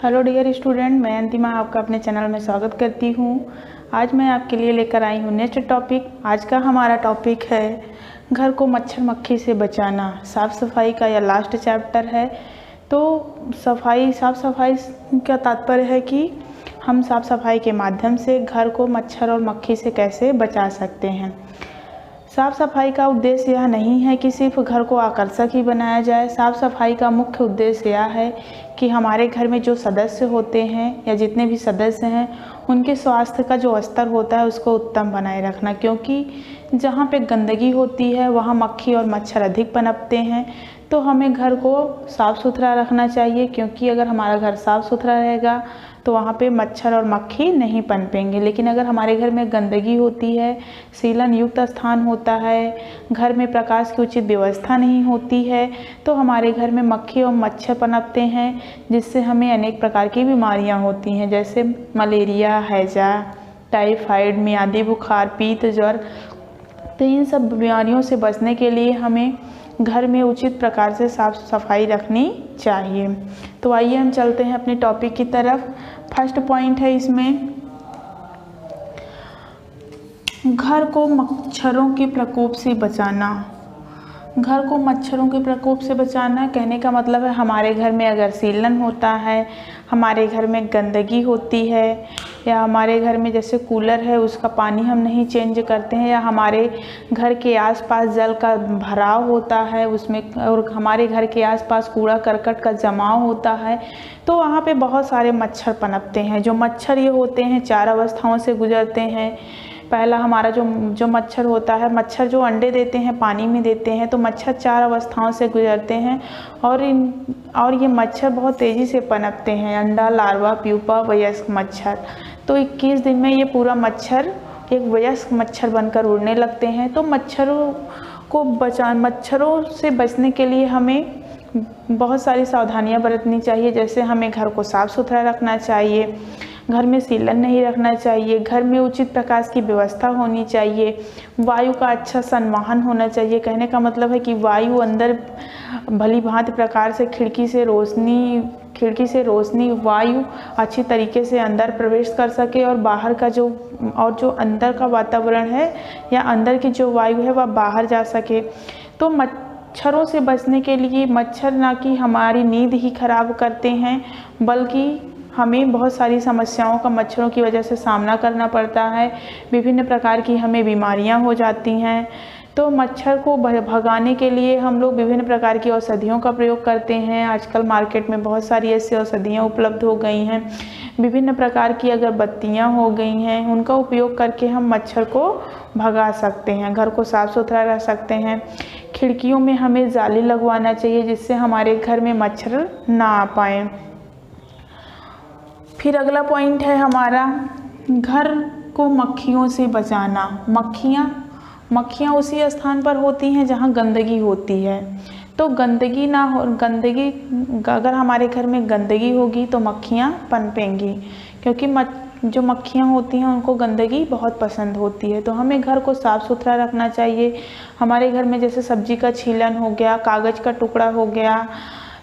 Hello dear student, मैं अंतिमा आपका अपने चैनल में स्वागत करती हूँ। आज मैं आपके लिए लेकर आई हूँ नेक्स्ट टॉपिक। आज का हमारा टॉपिक है घर को मच्छर मक्खी से बचाना। साफ़ सफाई का यह लास्ट चैप्टर है। तो साफ़ सफाई का तात्पर्य है कि हम साफ़ सफाई के माध्यम से घर को मच्छर और मक्खी से कैसे बचा सकते हैं। साफ़ सफाई का उद्देश्य यह नहीं है कि सिर्फ घर को आकर्षक ही बनाया जाए। साफ़ सफाई का मुख्य उद्देश्य यह है कि हमारे घर में जो सदस्य होते हैं या जितने भी सदस्य हैं उनके स्वास्थ्य का जो स्तर होता है उसको उत्तम बनाए रखना, क्योंकि जहाँ पे गंदगी होती है वहाँ मक्खी और मच्छर अधिक पनपते हैं। तो हमें घर को साफ़ सुथरा रखना चाहिए, क्योंकि अगर हमारा घर साफ़ सुथरा रहेगा तो वहाँ पे मच्छर और मक्खी नहीं पनपेंगे। लेकिन अगर हमारे घर में गंदगी होती है, सीलन युक्त स्थान होता है, घर में प्रकाश की उचित व्यवस्था नहीं होती है, तो हमारे घर में मक्खी और मच्छर पनपते हैं, जिससे हमें अनेक प्रकार की बीमारियाँ होती हैं, जैसे मलेरिया, हैजा, टाइफाइड, मियादी बुखार, पीत ज्वर। तो इन सब बीमारियों से बचने के लिए हमें घर में उचित प्रकार से साफ़ सफाई रखनी चाहिए। तो आइए हम चलते हैं अपने टॉपिक की तरफ। फर्स्ट पॉइंट है इसमें, घर को मच्छरों के प्रकोप से बचाना। घर को मच्छरों के प्रकोप से बचाना कहने का मतलब है हमारे घर में अगर सीलन होता है, हमारे घर में गंदगी होती है, या हमारे घर में जैसे कूलर है उसका पानी हम नहीं चेंज करते हैं, या हमारे घर के आसपास जल का भराव होता है उसमें, और हमारे घर के आसपास कूड़ा करकट का जमाव होता है, तो वहाँ पे बहुत सारे मच्छर पनपते हैं। जो मच्छर ये होते हैं 4 अवस्थाओं से गुजरते हैं। पहला हमारा जो मच्छर होता है, मच्छर जो अंडे देते हैं पानी में देते हैं, तो मच्छर 4 अवस्थाओं से गुजरते हैं और ये मच्छर बहुत तेज़ी से पनपते हैं। अंडा, लार्वा, प्यूपा, वयस्क मच्छर। तो 21 दिन में ये पूरा मच्छर एक वयस्क मच्छर बनकर उड़ने लगते हैं। तो मच्छरों से बचने के लिए हमें बहुत सारी सावधानियां बरतनी चाहिए। जैसे हमें घर को साफ़ सुथरा रखना चाहिए, घर में सीलन नहीं रखना चाहिए, घर में उचित प्रकाश की व्यवस्था होनी चाहिए, वायु का अच्छा संवहन होना चाहिए। कहने का मतलब है कि वायु अंदर भली भांति प्रकार से खिड़की से रोशनी वायु अच्छी तरीके से अंदर प्रवेश कर सके, और बाहर का जो अंदर का वातावरण है या अंदर की जो वायु है वह बाहर जा सके। तो मच्छरों से बचने के लिए मच्छर ना कि हमारी नींद ही खराब करते हैं, बल्कि हमें बहुत सारी समस्याओं का मच्छरों की वजह से सामना करना पड़ता है। विभिन्न प्रकार की हमें बीमारियां हो जाती हैं। तो मच्छर को भगाने के लिए हम लोग विभिन्न प्रकार की औषधियों का प्रयोग करते हैं। आजकल मार्केट में बहुत सारी ऐसी औषधियाँ उपलब्ध हो गई हैं। विभिन्न प्रकार की अगरबत्तियाँ हो गई हैं, उनका उपयोग करके हम मच्छर को भगा सकते हैं, घर को साफ़ सुथरा रख सकते हैं। खिड़कियों में हमें जाली लगवाना चाहिए, जिससे हमारे घर में मच्छर ना आ पाए। फिर अगला पॉइंट है हमारा, घर को मक्खियों से बचाना। मक्खियाँ उसी स्थान पर होती हैं जहाँ गंदगी होती है। तो अगर हमारे घर में गंदगी होगी तो मक्खियाँ पनपेंगी, क्योंकि जो मक्खियाँ होती हैं उनको गंदगी बहुत पसंद होती है। तो हमें घर को साफ़ सुथरा रखना चाहिए। हमारे घर में जैसे सब्जी का छीलन हो गया, कागज़ का टुकड़ा हो गया,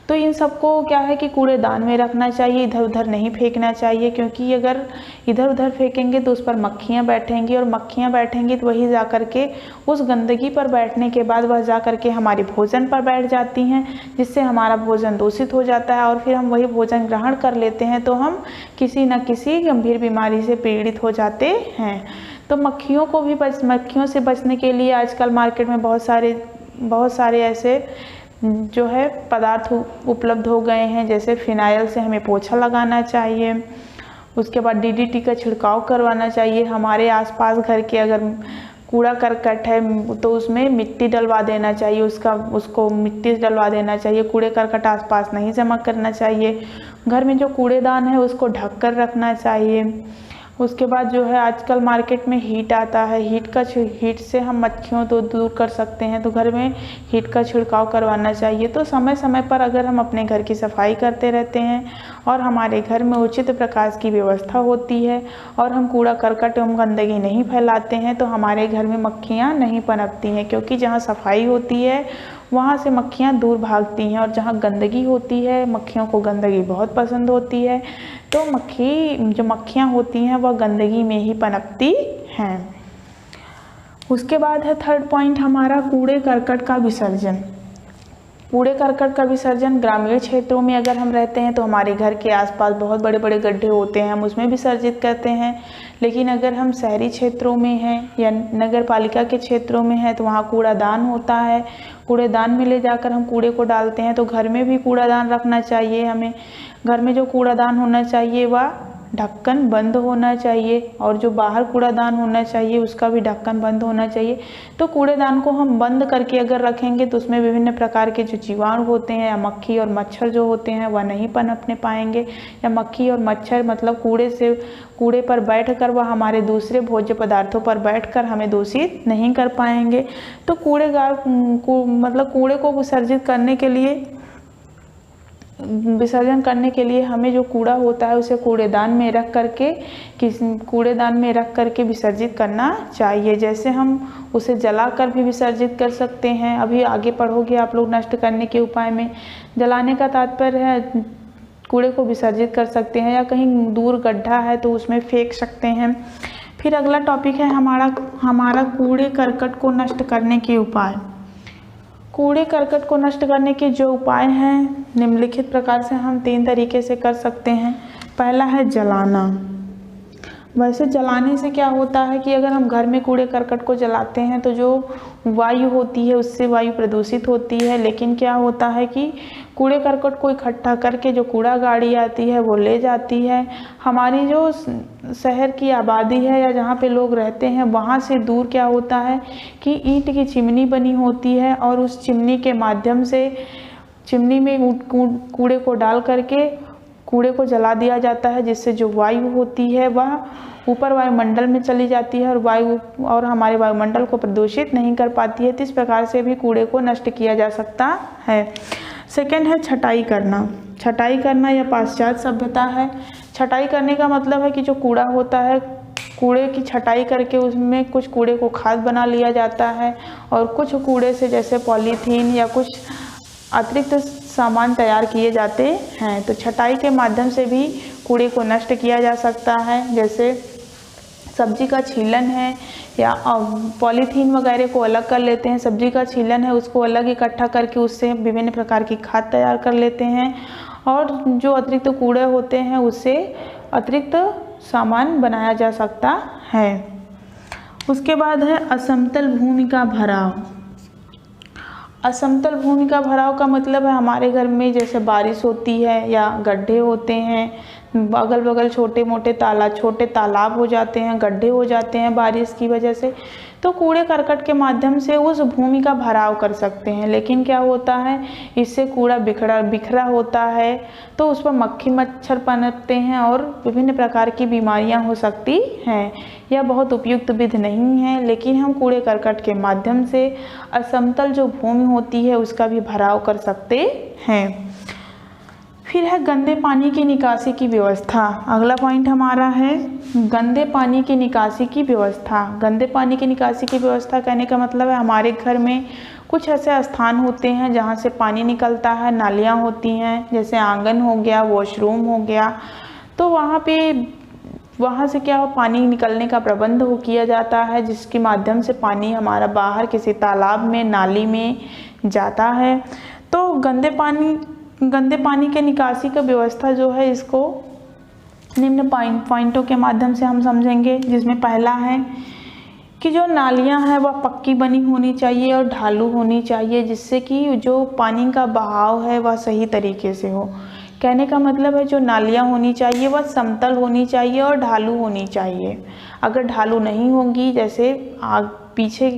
तो इन सबको क्या है कि कूड़ेदान में रखना चाहिए, इधर उधर नहीं फेंकना चाहिए, क्योंकि अगर इधर उधर फेंकेंगे तो उस पर मक्खियाँ बैठेंगी, और मक्खियाँ बैठेंगी तो वही जा कर के उस गंदगी पर बैठने के बाद वह जा कर के हमारे भोजन पर बैठ जाती हैं, जिससे हमारा भोजन दूषित हो जाता है, और फिर हम वही भोजन ग्रहण कर लेते हैं तो हम किसी न किसी गंभीर बीमारी से पीड़ित हो जाते हैं। तो मक्खियों से बचने के लिए आजकल मार्केट में बहुत सारे ऐसे जो है पदार्थ उपलब्ध हो गए हैं। जैसे फिनाइल से हमें पोछा लगाना चाहिए, उसके बाद DDT का छिड़काव करवाना चाहिए। हमारे आसपास घर के अगर कूड़ा करकट है तो उसमें मिट्टी डलवा देना चाहिए, उसको मिट्टी डलवा देना चाहिए। कूड़े करकट आसपास नहीं जमा करना चाहिए। घर में जो कूड़ेदान है उसको ढक कर रखना चाहिए। उसके बाद जो है आजकल मार्केट में हीट आता है, हीट से हम मक्खियों तो दूर कर सकते हैं, तो घर में हीट का छिड़काव करवाना चाहिए। तो समय समय पर अगर हम अपने घर की सफाई करते रहते हैं और हमारे घर में उचित प्रकाश की व्यवस्था होती है और हम कूड़ा करकट एवं गंदगी नहीं फैलाते हैं, तो हमारे घर में मक्खियाँ नहीं पनपती हैं, क्योंकि जहाँ सफाई होती है वहाँ से मक्खियाँ दूर भागती हैं। और जहाँ गंदगी होती है, मक्खियों को गंदगी बहुत पसंद होती है, तो जो मक्खियाँ होती हैं वह गंदगी में ही पनपती हैं। उसके बाद है थर्ड पॉइंट हमारा कूड़े करकट का विसर्जन। कूड़े करकट का विसर्जन ग्रामीण क्षेत्रों में अगर हम रहते हैं तो हमारे घर के आसपास बहुत बड़े बड़े गड्ढे होते हैं, हम उसमें विसर्जित करते हैं। लेकिन अगर हम शहरी क्षेत्रों में हैं या नगर पालिका के क्षेत्रों में हैं तो वहाँ कूड़ादान होता है, कूड़ेदान में ले जाकर हम कूड़े को डालते हैं। तो घर में भी कूड़ादान रखना चाहिए हमें। घर में जो कूड़ादान होना चाहिए वह ढक्कन बंद होना चाहिए, और जो बाहर कूड़ादान होना चाहिए उसका भी ढक्कन बंद होना चाहिए। तो कूड़ेदान को हम बंद करके अगर रखेंगे तो उसमें विभिन्न प्रकार के जो जीवाणु होते हैं या मक्खी और मच्छर जो होते हैं वह नहीं पनपने पाएंगे, या मक्खी और मच्छर मतलब कूड़े पर बैठकर वह हमारे दूसरे भोज्य पदार्थों पर बैठकर हमें दूषित नहीं कर पाएंगे। तो कूड़े को विसर्जन करने के लिए हमें जो कूड़ा होता है उसे कूड़ेदान में रख करके विसर्जित करना चाहिए। जैसे हम उसे जलाकर भी विसर्जित कर सकते हैं, अभी आगे पढ़ोगे आप लोग नष्ट करने के उपाय में। जलाने का तात्पर्य है कूड़े को विसर्जित कर सकते हैं, या कहीं दूर गड्ढा है तो उसमें फेंक सकते हैं। फिर अगला टॉपिक है हमारा कूड़े करकट को नष्ट करने के उपाय। कूड़े करकट को नष्ट करने के जो उपाय हैं निम्नलिखित प्रकार से हम 3 तरीके से कर सकते हैं। पहला है जलाना। वैसे जलाने से क्या होता है कि अगर हम घर में कूड़े करकट को जलाते हैं तो जो वायु होती है उससे वायु प्रदूषित होती है। लेकिन क्या होता है कि कूड़े करकट को इकट्ठा करके जो कूड़ा गाड़ी आती है वो ले जाती है। हमारी जो शहर की आबादी है या जहाँ पे लोग रहते हैं वहाँ से दूर क्या होता है कि ईंट की चिमनी बनी होती है, और उस चिमनी के माध्यम से चिमनी में कूड़े को डाल करके कूड़े को जला दिया जाता है, जिससे जो वायु होती है वह ऊपर वायुमंडल में चली जाती है और हमारे वायुमंडल को प्रदूषित नहीं कर पाती है। तो इस प्रकार से भी कूड़े को नष्ट किया जा सकता है। सेकंड है छटाई करना। छटाई करना यह पाश्चात्य सभ्यता है। छटाई करने का मतलब है कि जो कूड़ा होता है कूड़े की छटाई करके उसमें कुछ कूड़े को खाद बना लिया जाता है, और कुछ कूड़े से जैसे पॉलीथीन या कुछ अतिरिक्त सामान तैयार किए जाते हैं। तो छटाई के माध्यम से भी कूड़े को नष्ट किया जा सकता है। जैसे सब्जी का छीलन है या पॉलीथीन वगैरह को अलग कर लेते हैं, सब्जी का छीलन है उसको अलग इकट्ठा करके उससे विभिन्न प्रकार की खाद तैयार कर लेते हैं, और जो अतिरिक्त कूड़े होते हैं उससे अतिरिक्त सामान बनाया जा सकता है। उसके बाद है असमतल भूमि का भराव। असमतल भूमि का भराव का मतलब है हमारे घर में जैसे बारिश होती है या गड्ढे होते हैं, अगल बगल छोटे तालाब हो जाते हैं, गड्ढे हो जाते हैं बारिश की वजह से, तो कूड़े करकट के माध्यम से उस भूमि का भराव कर सकते हैं। लेकिन क्या होता है इससे कूड़ा बिखरा होता है तो उस पर मक्खी मच्छर पनपते हैं और विभिन्न प्रकार की बीमारियां हो सकती हैं। यह बहुत उपयुक्त विधि नहीं है, लेकिन हम कूड़े करकट के माध्यम से असमतल जो भूमि होती है उसका भी भराव कर सकते हैं। फिर है गंदे पानी की निकासी की व्यवस्था। अगला पॉइंट हमारा है गंदे पानी की निकासी की व्यवस्था। गंदे पानी की निकासी की व्यवस्था कहने का मतलब है हमारे घर में कुछ ऐसे स्थान होते हैं जहाँ से पानी निकलता है, नालियाँ होती हैं, जैसे आंगन हो गया, वॉशरूम हो गया, तो वहाँ से क्या हो पानी निकलने का प्रबंध किया जाता है, जिसके माध्यम से पानी हमारा बाहर किसी तालाब में, नाली में जाता है। तो गंदे पानी के निकासी का व्यवस्था जो है इसको निम्न पॉइंटों के माध्यम से हम समझेंगे, जिसमें पहला है कि जो नालियां हैं वह पक्की बनी होनी चाहिए और ढालू होनी चाहिए, जिससे कि जो पानी का बहाव है वह सही तरीके से हो। कहने का मतलब है जो नालियां होनी चाहिए वह समतल होनी चाहिए और ढालू होनी चाहिए। अगर ढालू नहीं होंगी, जैसे पीछे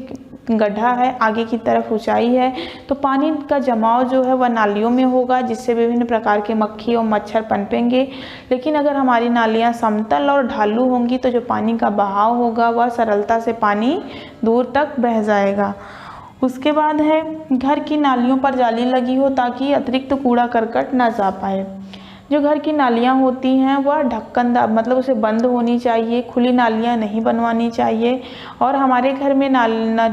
गड्ढा है, आगे की तरफ ऊंचाई है, तो पानी का जमाव जो है वह नालियों में होगा, जिससे विभिन्न प्रकार के मक्खी और मच्छर पनपेंगे। लेकिन अगर हमारी नालियां समतल और ढालू होंगी तो जो पानी का बहाव होगा वह सरलता से पानी दूर तक बह जाएगा। उसके बाद है घर की नालियों पर जाली लगी हो ताकि अतिरिक्त कूड़ा करकट ना जा पाए। जो घर की नालियाँ होती हैं वह ढक्कनदार मतलब उसे बंद होनी चाहिए, खुली नालियाँ नहीं बनवानी चाहिए। और हमारे घर में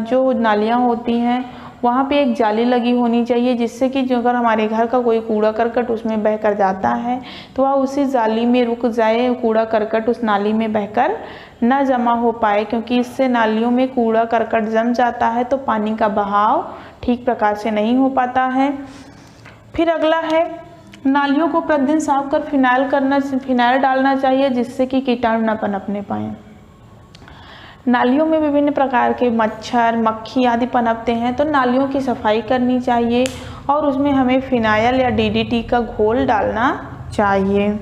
जो नालियाँ होती हैं वहाँ पे एक जाली लगी होनी चाहिए, जिससे कि जो अगर हमारे घर का कोई कूड़ा करकट उसमें बहकर जाता है तो वह उसी जाली में रुक जाए, कूड़ा करकट उस नाली में बहकर न जमा हो पाए, क्योंकि इससे नालियों में कूड़ा करकट जम जाता है तो पानी का बहाव ठीक प्रकार से नहीं हो पाता है। फिर अगला है, नालियों को प्रतिदिन साफ कर फिनाइल डालना चाहिए, जिससे कि कीटाणु न पनपने पाए। नालियों में विभिन्न प्रकार के मच्छर, मक्खी आदि पनपते हैं, तो नालियों की सफाई करनी चाहिए और उसमें हमें फिनाइल या DDT का घोल डालना चाहिए,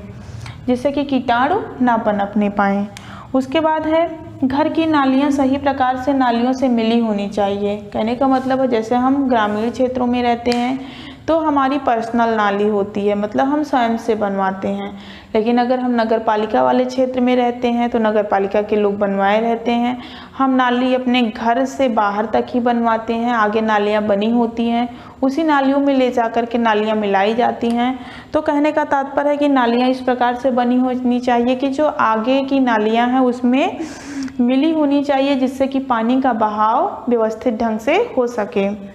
जिससे कि कीटाणु ना पनपने पाएँ। उसके बाद है, घर की नालियाँ सही प्रकार से नालियों से मिली होनी चाहिए। कहने का मतलब है, जैसे हम ग्रामीण क्षेत्रों में रहते हैं तो हमारी पर्सनल नाली होती है, मतलब हम स्वयं से बनवाते हैं। लेकिन अगर हम नगर पालिका वाले क्षेत्र में रहते हैं तो नगर पालिका के लोग बनवाए रहते हैं। हम नाली अपने घर से बाहर तक ही बनवाते हैं, आगे नालियाँ बनी होती हैं, उसी नालियों में ले जा कर के नालियाँ मिलाई जाती हैं। तो कहने का तात्पर्य है कि नालियाँ इस प्रकार से बनी होनी चाहिए कि जो आगे की नालियाँ हैं उसमें मिली होनी चाहिए, जिससे कि पानी का बहाव व्यवस्थित ढंग से हो सके।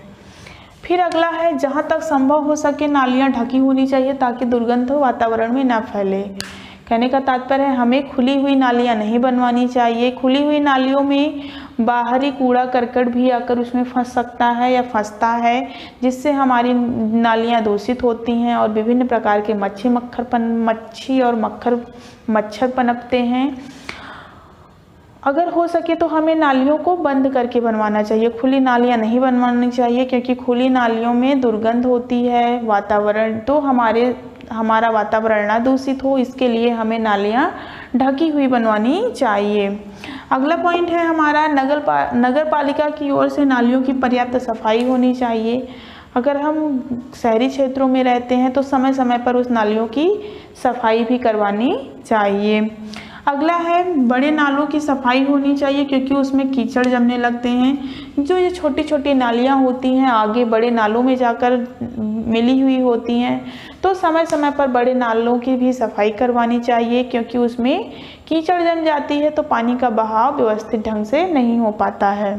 फिर अगला है, जहाँ तक संभव हो सके नालियाँ ढकी होनी चाहिए ताकि दुर्गंध वातावरण में ना फैले। कहने का तात्पर्य है, हमें खुली हुई नालियाँ नहीं बनवानी चाहिए। खुली हुई नालियों में बाहरी कूड़ा करकट भी आकर उसमें फंस सकता है या फंसता है, जिससे हमारी नालियाँ दूषित होती हैं और विभिन्न प्रकार के मच्छी और मच्छर पनपते हैं। अगर हो सके तो हमें नालियों को बंद करके बनवाना चाहिए, खुली नालियाँ नहीं बनवानी चाहिए, क्योंकि खुली नालियों में दुर्गंध होती है, वातावरण तो हमारा वातावरण ना दूषित हो, इसके लिए हमें नालियाँ ढकी हुई बनवानी चाहिए। अगला पॉइंट है हमारा, नगर पालिका की ओर से नालियों की पर्याप्त सफाई होनी चाहिए। अगर हम शहरी क्षेत्रों में रहते हैं तो समय समय पर उस नालियों की सफाई भी करवानी चाहिए। अगला है, बड़े नालों की सफाई होनी चाहिए, क्योंकि उसमें कीचड़ जमने लगते हैं। जो ये छोटी छोटी नालियाँ होती हैं आगे बड़े नालों में जाकर मिली हुई होती हैं, तो समय समय पर बड़े नालों की भी सफाई करवानी चाहिए, क्योंकि उसमें कीचड़ जम जाती है तो पानी का बहाव व्यवस्थित ढंग से नहीं हो पाता है।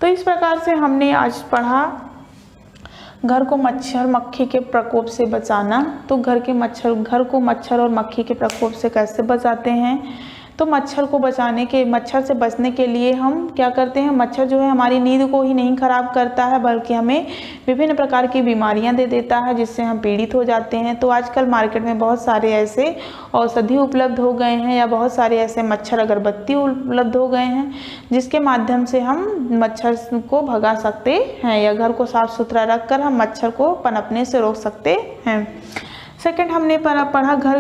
तो इस प्रकार से हमने आज पढ़ा घर को मच्छर मक्खी के प्रकोप से बचाना। तो घर को मच्छर और मक्खी के प्रकोप से कैसे बचाते हैं, तो मच्छर से बचने के लिए हम क्या करते हैं, मच्छर जो है हमारी नींद को ही नहीं खराब करता है, बल्कि हमें विभिन्न प्रकार की बीमारियां दे देता है, जिससे हम पीड़ित हो जाते हैं। तो आजकल मार्केट में बहुत सारे ऐसे औषधि उपलब्ध हो गए हैं या बहुत सारे ऐसे मच्छर अगरबत्ती उपलब्ध हो गए हैं, जिसके माध्यम से हम मच्छर को भगा सकते हैं या घर को साफ सुथरा रखकर हम मच्छर को पनपने से रोक सकते हैं। सेकंड हमने पढ़ा घर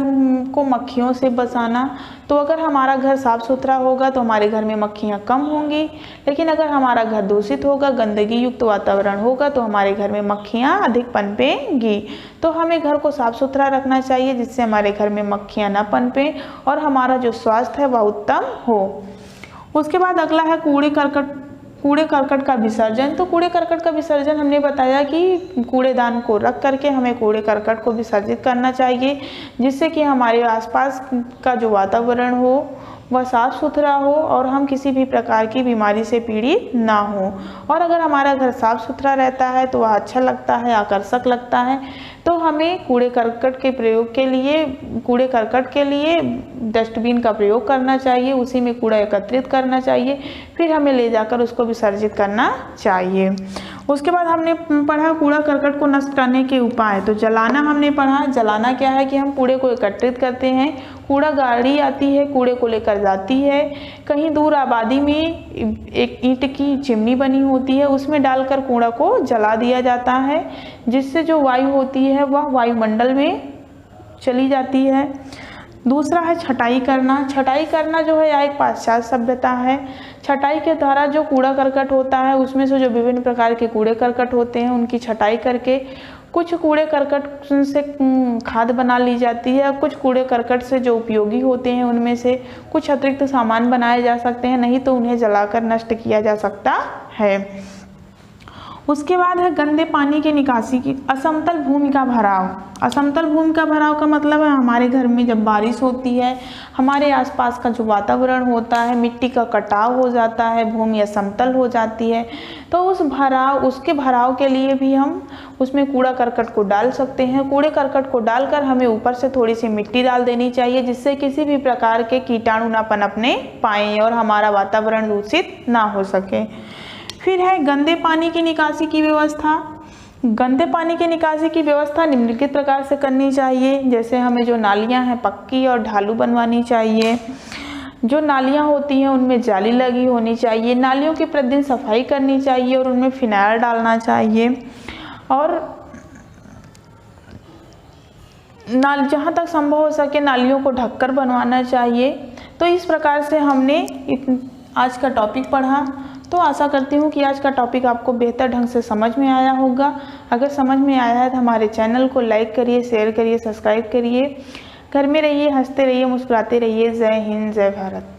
को मक्खियों से बचाना। तो अगर हमारा घर साफ सुथरा होगा तो हमारे घर में मक्खियाँ कम होंगी, लेकिन अगर हमारा घर दूषित होगा, गंदगी युक्त वातावरण होगा, तो हमारे घर में मक्खियाँ अधिक पनपेंगी। तो हमें घर को साफ सुथरा रखना चाहिए, जिससे हमारे घर में मक्खियाँ ना पनपें और हमारा जो स्वास्थ्य है वह उत्तम हो। उसके बाद अगला है कूड़े करकट का विसर्जन। तो कूड़े करकट का विसर्जन हमने बताया कि कूड़ेदान को रख करके हमें कूड़े करकट को विसर्जित करना चाहिए, जिससे कि हमारे आसपास का जो वातावरण हो वह साफ सुथरा हो और हम किसी भी प्रकार की बीमारी से पीड़ित ना हो। और अगर हमारा घर साफ सुथरा रहता है तो वह अच्छा लगता है, आकर्षक लगता है। तो हमें कूड़े करकट के लिए डस्टबिन का प्रयोग करना चाहिए, उसी में कूड़ा एकत्रित करना चाहिए, फिर हमें ले जाकर उसको विसर्जित करना चाहिए। उसके बाद हमने पढ़ा कूड़ा करकट को नष्ट करने के उपाय। तो जलाना हमने पढ़ा। जलाना क्या है कि हम कूड़े को एकत्रित करते हैं, कूड़ा गाड़ी आती है, कूड़े को लेकर जाती है, कहीं दूर आबादी में एक ईंट की चिमनी बनी होती है, उसमें डालकर कूड़ा को जला दिया जाता है, जिससे जो वायु होती है वह वायुमंडल में चली जाती है। दूसरा है छटाई करना। छटाई करना जो है यह एक पाश्चात्य सभ्यता है। छटाई के द्वारा जो कूड़ा करकट होता है उसमें से जो विभिन्न प्रकार के कूड़े करकट होते हैं उनकी छटाई करके कुछ कूड़े करकट से खाद बना ली जाती है, कुछ कूड़े करकट से जो उपयोगी होते हैं उनमें से कुछ अतिरिक्त सामान बनाए जा सकते हैं, नहीं तो उन्हें जलाकर नष्ट किया जा सकता है। उसके बाद है गंदे पानी की निकासी की असमतल भूमि का भराव। असमतल भूमि का भराव का मतलब है हमारे घर में जब बारिश होती है, हमारे आसपास का जो वातावरण होता है, मिट्टी का कटाव हो जाता है, भूमि असमतल हो जाती है, तो उसके भराव के लिए भी हम उसमें कूड़ा करकट को डाल सकते हैं। कूड़े करकट को डालकर हमें ऊपर से थोड़ी सी मिट्टी डाल देनी चाहिए, जिससे किसी भी प्रकार के कीटाणु ना पनपने पाएँ और हमारा वातावरण दूषित ना हो सके। फिर है गंदे पानी की निकासी की व्यवस्था। गंदे पानी की निकासी की व्यवस्था निम्नलिखित प्रकार से करनी चाहिए। जैसे हमें जो नालियां हैं पक्की और ढालू बनवानी चाहिए। जो नालियां होती हैं उनमें जाली लगी होनी चाहिए। नालियों की प्रतिदिन सफाई करनी चाहिए और उनमें फिनाइल डालना चाहिए। और जहाँ तक संभव हो सके नालियों को ढककर बनवाना चाहिए। तो इस प्रकार से हमने आज का टॉपिक पढ़ा। तो आशा करती हूँ कि आज का टॉपिक आपको बेहतर ढंग से समझ में आया होगा। अगर समझ में आया है तो हमारे चैनल को लाइक करिए, शेयर करिए, सब्सक्राइब करिए। घर में रहिए, हंसते रहिए, मुस्कुराते रहिए। जय हिंद, जय भारत।